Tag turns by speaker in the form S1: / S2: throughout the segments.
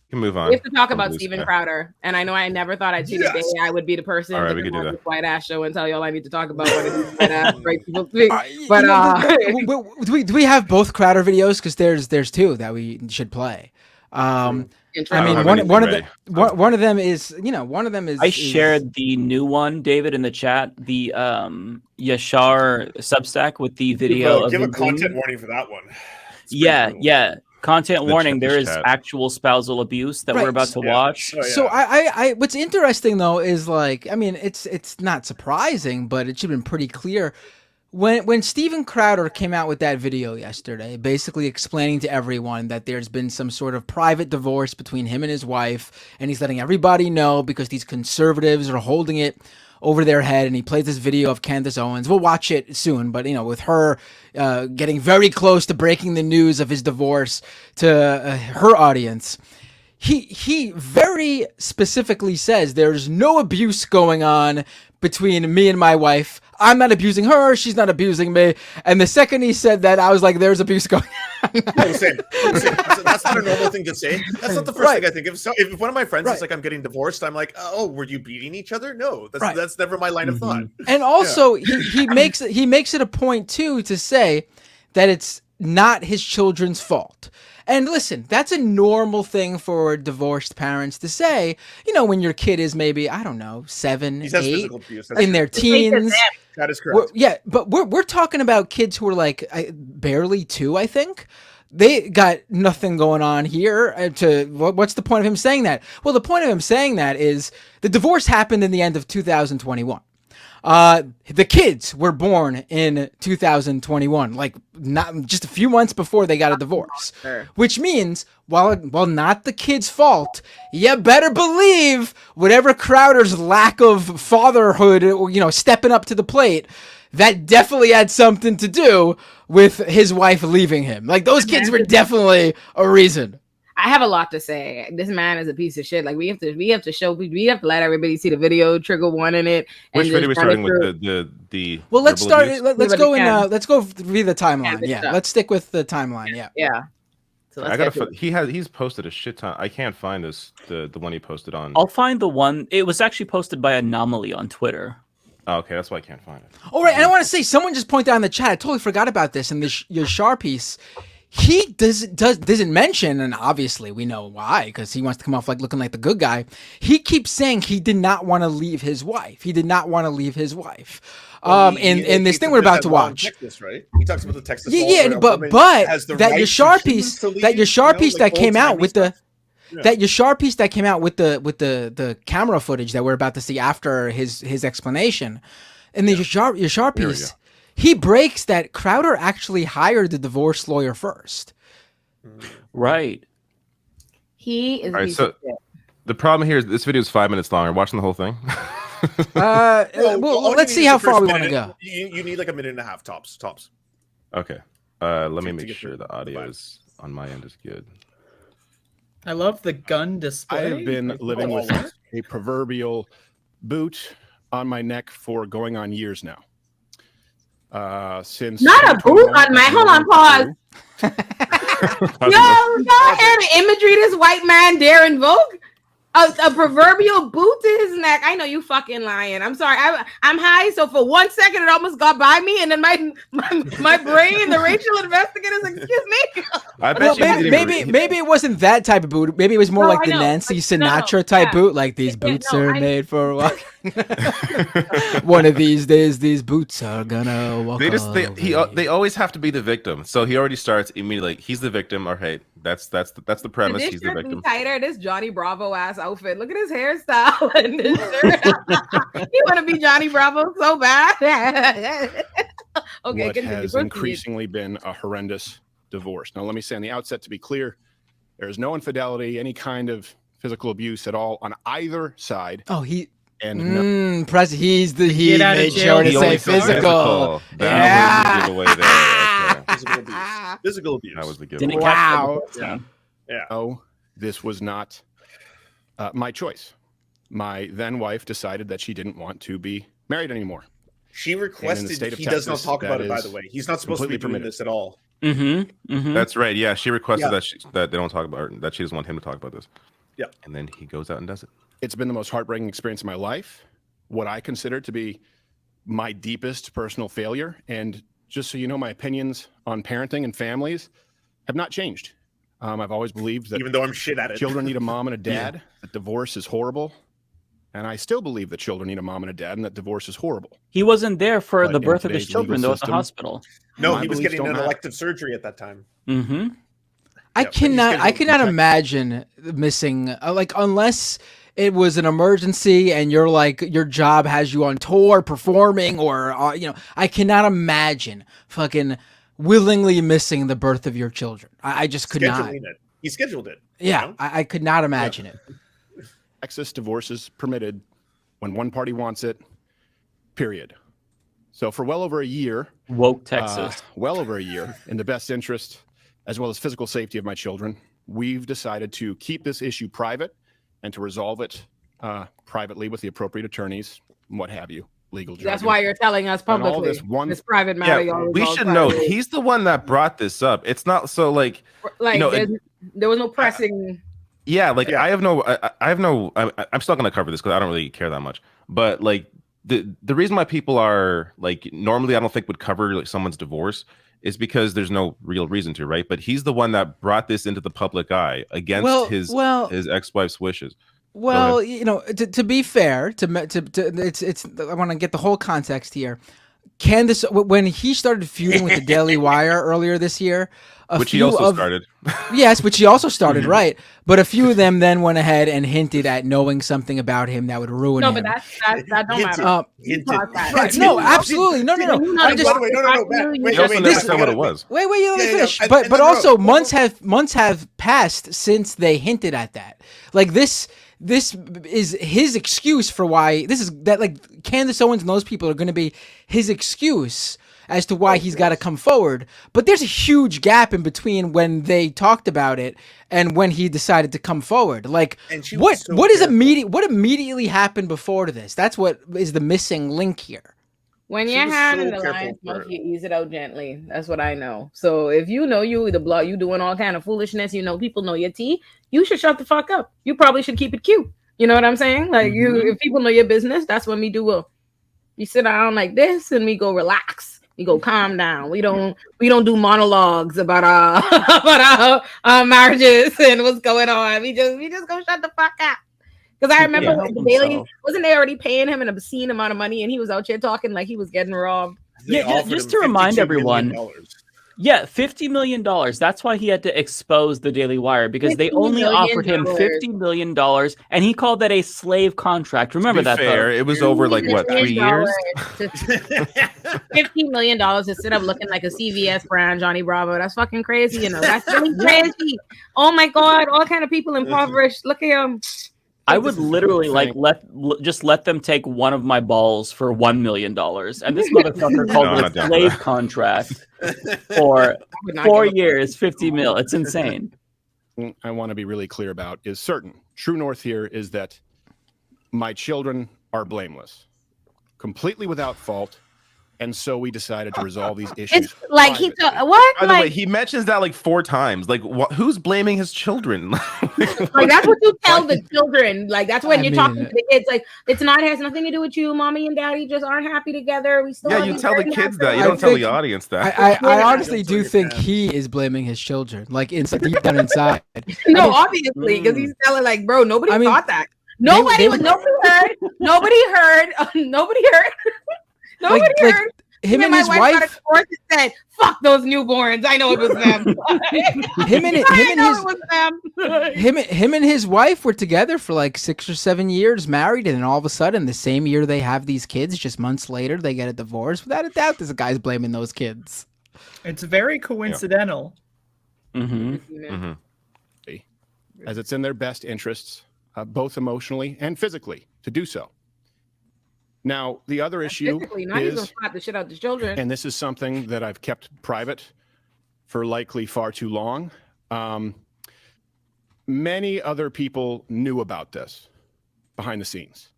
S1: can move on.
S2: We have to talk about Steven Crowder, and I know I never thought I'd see the day I would be the person
S1: All right,
S2: to
S1: we can do
S2: come on
S1: that.
S2: this white ass show and tell you all I need to talk about what it is white ass great people speak. But
S3: do we have both Crowder videos? Because there's two that we should play. I mean, one of them is
S4: I shared the new one, David, in the chat. The Yashar Substack with the video.
S5: Give a content warning for that one.
S4: Yeah. Content warning. There is actual spousal abuse that we're about to watch.
S3: So I what's interesting though is like, I mean, it's not surprising, but it should have been pretty clear. When Steven Crowder came out with that video yesterday, basically explaining to everyone that there's been some sort of private divorce between him and his wife, and he's letting everybody know because these conservatives are holding it over their head, and he plays this video of Candace Owens. We'll watch it soon, but with her getting very close to breaking the news of his divorce to her audience. He very specifically says there's no abuse going on between me and my wife. I'm not abusing her. She's not abusing me. And the second he said that, I was like, there's abuse going on.
S5: No, same. That's not a normal thing to say. That's not the first thing I think. If one of my friends is like, I'm getting divorced, I'm like, oh, were you beating each other? No, that's never my line of thought.
S3: And also, he makes it a point, too, to say that it's not his children's fault. And listen, that's a normal thing for divorced parents to say, when your kid is maybe, I don't know, 7, 8, in their teens.
S5: That is correct.
S3: But we're talking about kids who are like barely 2, I think. They got nothing going on here. What's the point of him saying that? Well, the point of him saying that is the divorce happened in the end of 2021. The kids were born in 2021, like not just a few months before they got a divorce, which means while not the kid's fault, you better believe whatever Crowder's lack of fatherhood, stepping up to the plate, that definitely had something to do with his wife leaving him. Like those kids were definitely a reason.
S2: I have a lot to say. This man is a piece of shit. Like we have to let everybody see the video, trigger warning it.
S1: Which video are we starting with? The
S3: well, let's start. Let's go via the timeline. Yeah, let's stick with the timeline.
S2: Yeah.
S1: So he's posted a shit ton. I can't find the one he posted on.
S4: I'll find the one. It was actually posted by Anomaly on Twitter.
S1: Oh, okay, that's why I can't find it.
S3: All right, and I want to say someone just pointed out in the chat. I totally forgot about this in this Yashar piece. He doesn't mention, and obviously we know why, because he wants to come off like looking like the good guy. He keeps saying he did not want to leave his wife. In this thing we're about to watch.
S5: Texas, right? He talks about the Texas.
S3: But that Yashar piece, that came out with the. That Yashar piece that came out with the camera footage that we're about to see after his explanation, and the Yashar piece. He breaks that Crowder actually hired the divorce lawyer first.
S4: Right.
S2: He is.
S1: Right, so the problem here is this video is 5 minutes long. Are you watching the whole thing?
S3: Well, let's see how far we want to go.
S5: You need like a minute and a half tops.
S1: Okay. Let me make sure the audio is on my end is good.
S6: I love the gun display.
S7: I have been living with a proverbial boot on my neck for going on years now. Since
S2: not a boot on my hold on, pause. Y'all hear the imagery this white man dare invoke? A proverbial boot to his neck. I know you fucking lying. I'm sorry. I'm high, so for 1 second it almost got by me, and then my brain, the racial investigators, excuse me.
S1: I bet
S3: maybe it wasn't that type of boot. Maybe it was more like the Nancy Sinatra type boot. Like these boots are made for walking. One of these days, these boots are gonna walk.
S1: They always have to be the victim. So he already starts immediately. Like, he's the victim, or hey, that's the premise. He's the victim.
S2: Tighter. This Johnny Bravo ass outfit. Look at his hairstyle and this shirt. You want to be Johnny Bravo so bad. Okay,
S7: what has increasingly been a horrendous divorce. Now, let me say on the outset, to be clear, there is no infidelity, any kind of physical abuse at all on either side.
S3: Oh, he
S7: made
S3: sure to say physical.
S1: That was the giveaway there.
S5: Okay. Physical abuse.
S1: That was the giveaway.
S3: Wow.
S5: Yeah.
S7: Oh, this was not my choice. My then wife decided that she didn't want to be married anymore.
S5: She requested he does not talk about it, by the way. He's not supposed to be doing this at all.
S1: That's right. Yeah, she requested that they don't talk about her, that she doesn't want him to talk about this.
S5: Yeah.
S1: And then he goes out and does it.
S7: It's been the most heartbreaking experience of my life. What I consider to be my deepest personal failure. And just so you know, my opinions on parenting and families have not changed. I've always believed that
S5: Even though I'm shit at it.
S7: children need a mom and a dad, that divorce is horrible. And I still believe that children need a mom and a dad and that divorce is horrible.
S4: He wasn't there for
S7: But
S4: the
S7: in
S4: birth of his
S7: today's
S4: children,
S7: legal
S4: though, at the
S7: system-
S4: hospital.
S5: No,
S7: My
S5: he was
S7: beliefs
S5: getting
S7: don't
S5: an
S7: matter.
S5: elective surgery at that time.
S4: Mm-hmm.
S3: I
S5: Yeah, but he's
S3: cannot.
S5: getting
S3: I cannot
S5: checked.
S3: imagine missing like unless it was an emergency and you're like your job has you on tour performing or I cannot imagine fucking willingly missing the birth of your children. I just could not.
S5: Scheduling it. He scheduled it.
S3: Yeah,
S5: you know?
S3: I could not imagine it.
S7: Texas divorce is permitted when one party wants it, period. So for well over a year,
S4: Woke Texas.
S7: in the best interest, as well as physical safety of my children, we've decided to keep this issue private and to resolve it privately with the appropriate attorneys, and what have you, legal jargon.
S2: That's why you're telling us
S7: And all
S2: publicly.
S7: this one-
S2: This private matter.
S1: Yeah,
S2: y'all
S1: we
S2: resolve
S1: should know
S2: privately.
S1: he's the one that brought this up. It's not so like
S2: Like
S1: know,
S2: there was no pressing.
S1: yeah, like
S5: Yeah.
S1: I have no. I'm still gonna cover this because I don't really care that much. But like the reason why people are like normally I don't think would cover like someone's divorce is because there's no real reason to, right? But he's the one that brought this into the public eye against his ex-wife's wishes.
S3: Well, to be fair, it's I want to get the whole context here. Candace, when he started feuding with the Daily Wire earlier this year,
S1: Which he also started.
S3: Yes, which he also started, right? But a few of them then went ahead and hinted at knowing something about him that would ruin
S2: No,
S3: him.
S2: but that don't
S5: Hinted.
S2: matter.
S5: Hinted.
S3: Right, no, absolutely, no.
S2: You
S3: I'm
S2: know,
S3: just
S5: By the way, no, Matt, wait,
S1: He also
S5: wait,
S1: never
S5: this-
S1: said what it was.
S3: wait, let me
S5: Yeah,
S3: finish.
S5: yeah,
S3: But
S5: and no,
S3: also
S5: no.
S3: months have passed since they hinted at that. Like this is his excuse for why like Candace Owens and those people are going to be his excuse as to why he's got to come forward. But there's a huge gap in between when they talked about it and when he decided to come forward. Like
S5: And she was so
S3: what
S5: careful.
S3: immediately happened before this? That's what is the missing link here.
S2: When
S5: She
S2: you're
S5: was
S2: handling
S5: so
S2: the
S5: careful
S2: lion's
S5: for-
S2: mouth, you ease it out gently. That's what I know. So if you know you the block, you doing all kind of foolishness, people know your tea, you should shut the fuck up. You probably should keep it cute. You know what I'm saying? Like if people know your business, that's when we do we sit down like this and we go relax. We go calm down. We don't do monologues about our marriages and what's going on. We just go shut the fuck up. Because I remember
S4: Yeah,
S2: the Daily
S4: himself.
S2: wasn't they already paying him an obscene amount of money and he was out here talking like he was getting robbed.
S5: They
S4: Yeah,
S5: offered
S4: just
S5: him
S4: to remind
S5: $52
S4: everyone,
S5: million.
S4: Yeah, $50 million. That's why he had to expose the Daily Wire, because they
S2: $50
S4: only
S2: million.
S4: offered him $50 million, and he called that a slave contract. Remember
S1: To be
S4: that,
S1: fair,
S4: though.
S1: it was over like what, 3 years?
S2: $15 million to sit up looking like a CVS brand Johnny Bravo. That's fucking crazy, That's really crazy. Oh my god, all kind of people impoverished. Look at him.
S4: I would literally just let them take one of my balls for $1 million, and this motherfucker
S1: No,
S4: called
S1: I'm
S4: it
S1: not
S4: a
S1: down for
S4: slave
S1: that.
S4: contract for
S2: would not
S4: 4
S2: give a-
S4: years, 50 mil. It's insane.
S7: I want to be really clear about is certain. True north here is that my children are blameless, completely without fault, and so we decided to resolve these issues.
S2: It's like he
S7: privately.
S2: what?
S1: By the way,
S2: Like,
S1: he mentions that like 4 times. Like, who's blaming his children?
S2: like that's what you tell the children. Like that's when
S3: I
S2: you're talking
S3: mean,
S2: to the kids. Like it's not has nothing to do with you. Mommy and daddy just aren't happy together. We still
S1: Yeah,
S2: love
S1: you tell the
S2: very
S1: kids
S2: much.
S1: that. You
S3: I
S1: don't tell the
S3: think-
S1: audience that.
S3: I honestly do
S5: Don't
S3: think
S5: understand.
S3: he is blaming his children, like deep down inside.
S2: No,
S3: I mean,
S2: obviously, because he's telling like, bro, nobody
S3: I mean,
S2: thought that. Nobody
S3: they-
S2: nobody heard. Nobody heard. Nobody heard. Nobody
S3: like
S2: heard.
S3: him and
S2: my
S3: his
S2: got a
S3: wife,
S2: divorce and said, "Fuck those newborns." I know it was them.
S3: him and
S2: I know
S3: his
S2: it was them.
S3: him and his wife were together for like 6 or 7 years, married, and then all of a sudden, the same year they have these kids, just months later, they get a divorce. Without a doubt, this guy's blaming those kids.
S6: It's very coincidental.
S4: hmm
S1: Mhm.
S7: as it's in their best interests, both emotionally and physically, to do so. Now, the other issue
S2: Physically, not even
S7: is,
S2: slap the shit out the children.
S7: and this is something that I've kept private for likely far too long. Many other people knew about this behind the scenes.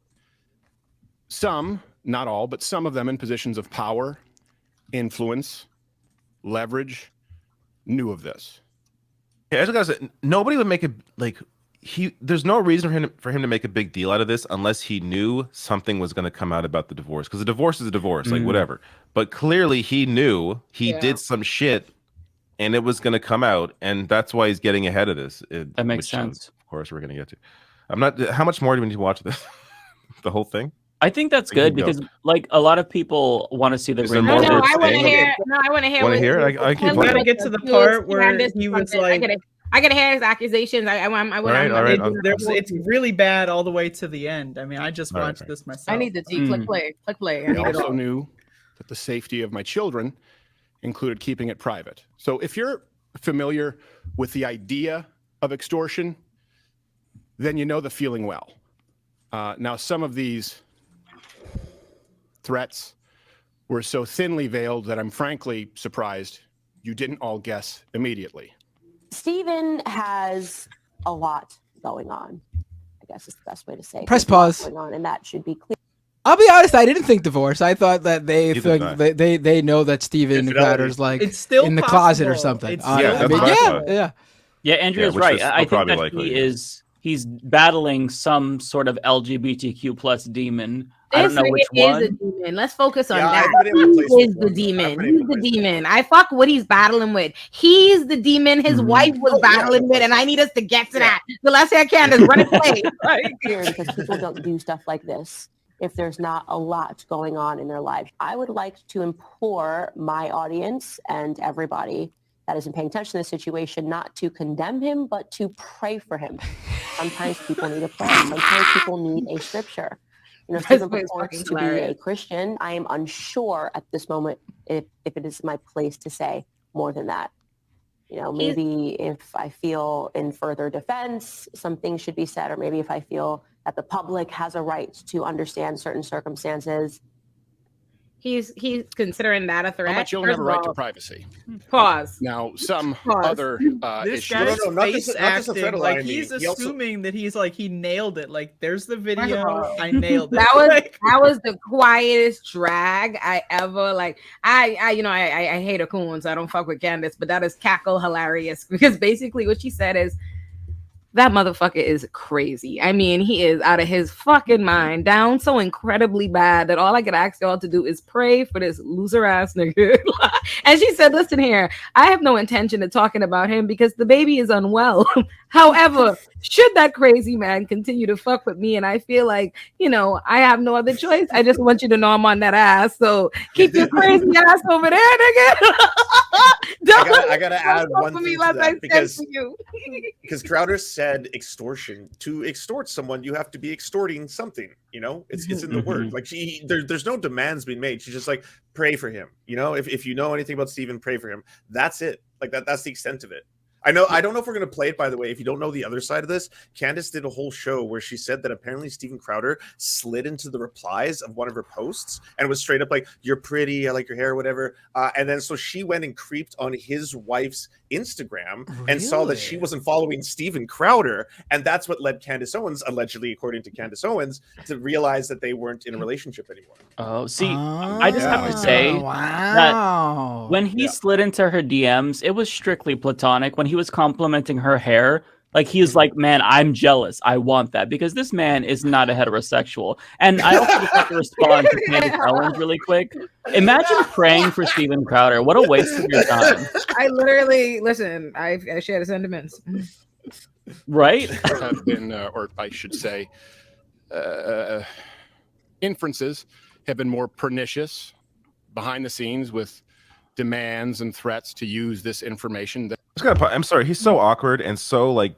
S7: Some, not all, but some of them in positions of power, influence, leverage, knew of this.
S1: Yeah, I just gotta say, nobody would make it like there's no reason for him to make a big deal out of this unless he knew something was going to come out about the divorce, because a divorce is a divorce, like whatever. But clearly he knew he did some shit and it was going to come out, and that's why he's getting ahead of this.
S4: That makes sense.
S1: Of course we're going to get to. I'm not. How much more do we need to watch this? The whole thing?
S4: I think that's good because, like, a lot a lot want to see the.
S1: there
S2: No,
S1: more
S2: I
S1: to
S2: want to
S1: say?
S2: hear. No, I want to hear.
S1: Want to hear? I keep
S6: We gotta get to the part where he was like,
S2: I gotta hear his accusations. All right.
S6: It's really bad all the way to the end. I mean, I just watched this myself.
S2: I need to click play. Click play.
S7: I also knew that the safety of my children included keeping it private. So if you're familiar with the idea of extortion, then you know the feeling well. Now, some of these threats were so thinly veiled that I'm frankly surprised you didn't all guess immediately.
S8: Stephen has a lot going on, I guess is the best way to say it.
S3: Press pause.
S8: Going on, and that should be clear.
S3: I'll be honest, I didn't think divorce. I thought that they
S1: Neither did I.
S3: they know that Stephen Crowder's like
S6: It's still
S3: in the closet or
S6: possible.
S3: something.
S6: It's
S1: Yeah,
S6: still
S1: that's what I thought.
S3: yeah.
S4: Yeah, Andrea's
S1: which
S4: right.
S1: is
S4: I think
S1: probably
S4: that
S1: likely,
S4: he's battling some sort of LGBTQ plus demon. I don't
S2: This
S4: know which
S2: nigga
S4: one.
S2: is a demon. Let's focus on
S5: Yeah, I
S2: that.
S5: haven't been able to place
S2: He is
S5: this
S2: the
S5: one.
S2: demon.
S5: I haven't been
S2: He's
S5: able to
S2: the
S5: place this
S2: demon. I fuck what he's battling with. He's the demon his wife was battling with, and I need us to get to that. So let's hear Candace run and play.
S8: Clear because people don't do stuff like this if there's not a lot going on in their lives. I would like to implore my audience and everybody that isn't paying attention to the situation not to condemn him, but to pray for him. Sometimes people need a prayer. Sometimes people need a scripture. You know, Stephen purports to be a Christian. I am unsure at this moment if it is my place to say more than that. You know, maybe if I feel in further defense, some things should be said, or maybe if I feel that the public has a right to understand certain circumstances.
S2: He's considering that a threat.
S7: How much you'll have a right to privacy.
S2: Pause.
S7: Now, some
S2: Pause.
S7: other
S6: This
S7: issues.
S6: guy's
S5: No, not
S6: face
S5: just a threat
S6: acting
S5: of
S6: like
S5: lying.
S6: he's
S5: He also-
S6: assuming that he's like he nailed it. Like there's the video,
S2: all,
S6: I nailed it.
S2: That was the quietest drag I ever like. I hate a coon, so I don't fuck with Candace, but that is cackle hilarious because basically what she said is that motherfucker is crazy. I mean, he is out of his fucking mind, down so incredibly bad that all I could ask y'all to do is pray for this loser ass nigga. And she said, listen here, I have no intention of talking about him because the baby is unwell. However, should that crazy man continue to fuck with me and I feel like, you know, I have no other choice, I just want you to know I'm on that ass. So keep your crazy ass over there, nigga.
S5: I gotta add one thing to that because Crowder said extortion. To extort someone, you have to be extorting something. You know, it's in the word. Like there's no demands being made. She's just like, pray for him. You know, if you know anything about Stephen, pray for him. That's it. Like that's the extent of it. I don't know if we're going to play it, by the way. If you don't know the other side of this, Candace did a whole show where she said that apparently Stephen Crowder slid into the replies of one of her posts and was straight up like, you're pretty, I like your hair, whatever. And then so she went and creeped on his wife's Instagram and saw that she wasn't following Stephen Crowder. And that's what led Candace Owens, allegedly, according to Candace Owens, to realize that they weren't in a relationship anymore.
S4: Oh, see, I just have to say that when he slid into her DMs, it was strictly platonic. When he was complimenting her hair, like he's like, man, I'm jealous. I want that because this man is not a heterosexual. And I also just have to respond to Candace Owens really quick. Imagine praying for Stephen Crowder. What a waste of your time.
S2: I literally listen. I share the sentiments.
S4: Right?
S7: Have been, or I should say, inferences have been more pernicious behind the scenes with demands and threats to use this information.
S1: I'm sorry, he's so awkward and so like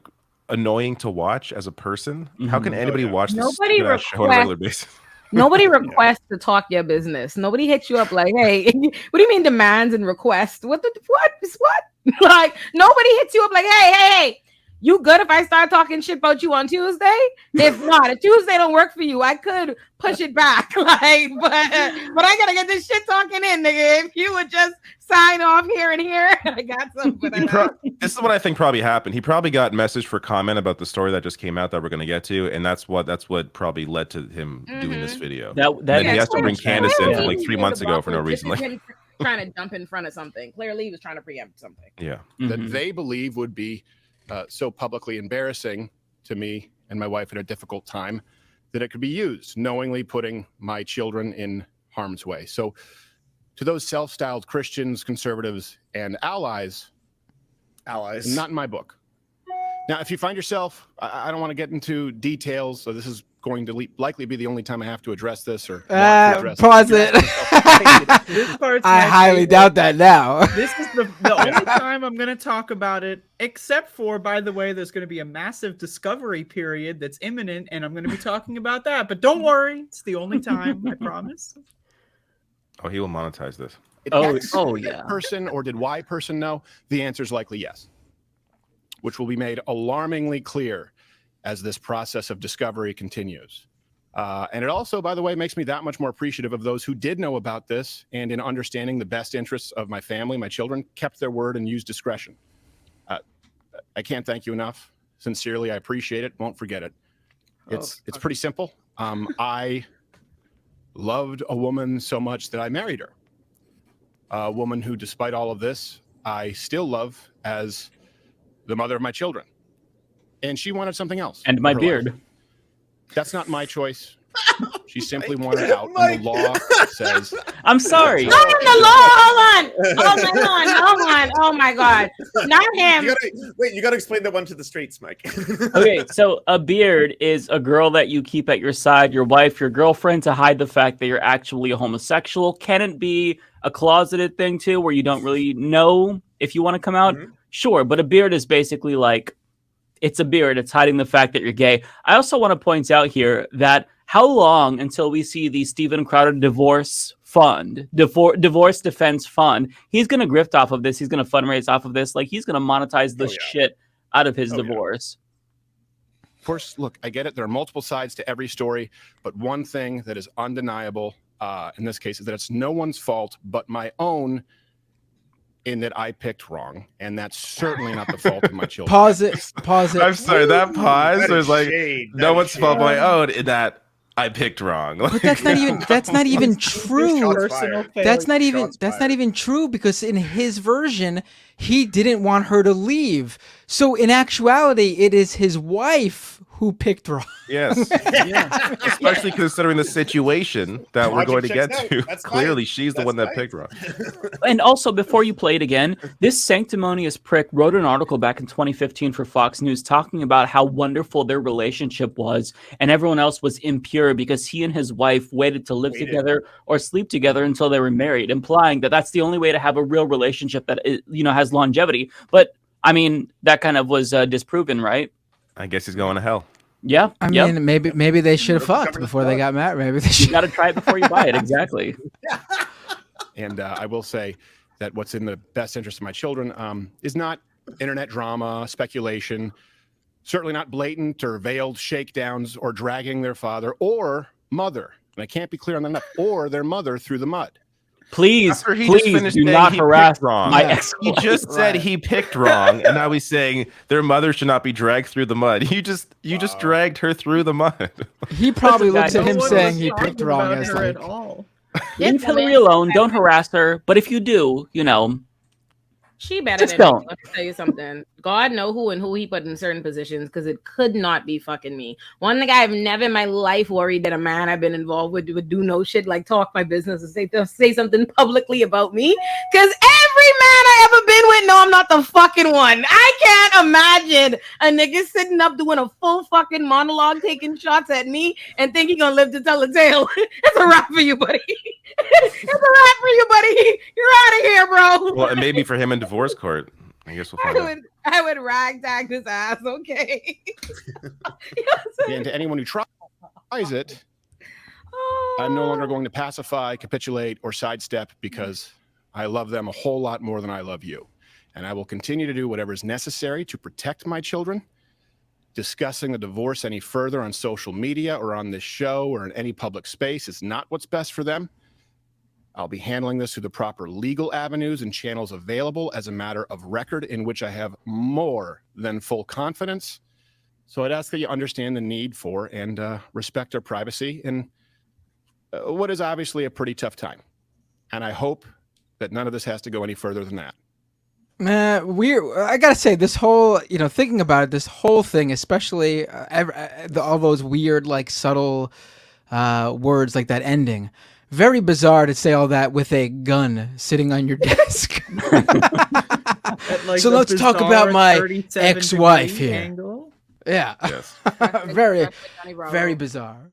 S1: annoying to watch as a person. How can anybody watch this
S2: Nobody
S1: show on a regular basis?
S2: Nobody requests to talk your business. Nobody hits you up like, hey, what do you mean demands and requests? What? Like nobody hits you up like, hey, you good if I start talking shit about you on Tuesday? If not, if Tuesday don't work for you, I could push it back. Like, but I gotta get this shit talking in, nigga. If you would just sign off here and here, I got something.
S1: This is what I think probably happened. He probably got message for comment about the story that just came out that we're gonna get to, and that's what probably led to him doing this video.
S4: That
S1: he has to bring Candace in from like 3 months ago for no reason.
S2: Like trying to jump in front of something. Clearly, he was trying to preempt something.
S1: Yeah,
S7: that they believe would be so publicly embarrassing to me and my wife at a difficult time, that it could be used, knowingly putting my children in harm's way. So to those self-styled Christians, conservatives, and allies, not in my book. Now, if you find yourself, I don't want to get into details, so this is going to likely be the only time I have to address this or
S3: pause it.
S6: This part's
S3: I
S6: my
S3: highly
S6: favorite.
S3: doubt that now.
S6: This is the only time I'm going to talk about it, except for, by the way, there's going to be a massive discovery period that's imminent, and I'm going to be talking about that. But don't worry, it's the only time, I promise.
S1: Oh, he will monetize this.
S7: Yeah. Person or did Y person know? The answer is likely yes, which will be made alarmingly clear as this process of discovery continues. And it also, by the way, makes me that much more appreciative of those who did know about this and in understanding the best interests of my family, my children, kept their word and used discretion. I can't thank you enough. Sincerely, I appreciate it. Won't forget it. It's pretty simple. I loved a woman so much that I married her. A woman who, despite all of this, I still love as the mother of my children. And she wanted something else.
S4: And my beard.
S7: Life. That's not my choice. She simply wanted out. And the law says...
S2: I'm sorry. Not in the law. Hold on. Oh my God. Not him.
S5: You gotta explain that one to the streets, Mike.
S4: Okay, so a beard is a girl that you keep at your side, your wife, your girlfriend, to hide the fact that you're actually a homosexual. Can it be a closeted thing too, where you don't really know if you want to come out? Mm-hmm. Sure, but a beard is basically like, it's a beard. It's hiding the fact that you're gay. I also want to point out here that how long until we see the Steven Crowder divorce fund, divorce defense fund? He's going to grift off of this. He's going to fundraise off of this. Like, he's going to monetize the shit out of his divorce.
S7: Yeah. Of course, look, I get it. There are multiple sides to every story, but one thing that is undeniable in this case is that it's no one's fault but my own, in that I picked wrong, and that's certainly not the fault of my children.
S3: Pause it.
S1: I'm sorry, that pause was like, no one's fault but my own, in that I picked wrong.
S3: But that's not even true. That's not even true, because in his version, he didn't want her to leave. So in actuality, it is his wife who picked wrong.
S1: Yes. Yeah. Especially considering the situation that we're going to get to. Clearly, she's the one that picked wrong.
S4: And also, before you play it again, this sanctimonious prick wrote an article back in 2015 for Fox News talking about how wonderful their relationship was, and everyone else was impure because he and his wife waited to live together or sleep together until they were married, implying that that's the only way to have a real relationship that has longevity. But I mean, that kind of was disproven, right?
S1: I guess he's going to hell.
S4: Yeah.
S3: I mean, maybe they should have fucked before they got married. Maybe they should.
S4: You got to try it before you buy it. Exactly.
S7: And I will say that what's in the best interest of my children is not internet drama, speculation, certainly not blatant or veiled shakedowns or dragging their father or mother, and I can't be clear on that enough, or their mother through the mud.
S4: Please do not harass my ex.
S1: He just said he picked wrong, and now he's saying their mother should not be dragged through the mud. You just dragged her through the mud.
S3: He probably looks at him saying he picked wrong as like,
S4: leave Hillary alone. Don't harass her. But if you do,
S2: she better than me. Let me tell you something. God know who and who he put in certain positions, because it could not be fucking me. One thing I've never in my life worried that a man I've been involved with would do no shit like talk my business and say something publicly about me. Because every man I ever been with, no, I'm not the fucking one. I can't imagine a nigga sitting up doing a full fucking monologue, taking shots at me, and think he gonna live to tell a tale. It's a wrap for you, buddy. It's a wrap for you, buddy. You're out of here, bro.
S1: Well, and maybe for him in divorce court. I guess we'll find out.
S2: I would ragtag his ass, okay?
S7: And to anyone who tries it, I'm no longer going to pacify, capitulate, or sidestep, because I love them a whole lot more than I love you. And I will continue to do whatever is necessary to protect my children. Discussing the divorce any further on social media or on this show or in any public space is not what's best for them. I'll be handling this through the proper legal avenues and channels available as a matter of record, in which I have more than full confidence. So I'd ask that you understand the need for and respect our privacy in what is obviously a pretty tough time. And I hope that none of this has to go any further than that.
S3: Man, I gotta say, this whole, thinking about it, this whole thing, especially all those weird, like, subtle words like that ending, very bizarre to say all that with a gun sitting on your desk.
S6: Like
S3: so let's talk about my ex-wife here.
S6: Angle.
S3: Yeah.
S1: Yes.
S3: very, very bizarre.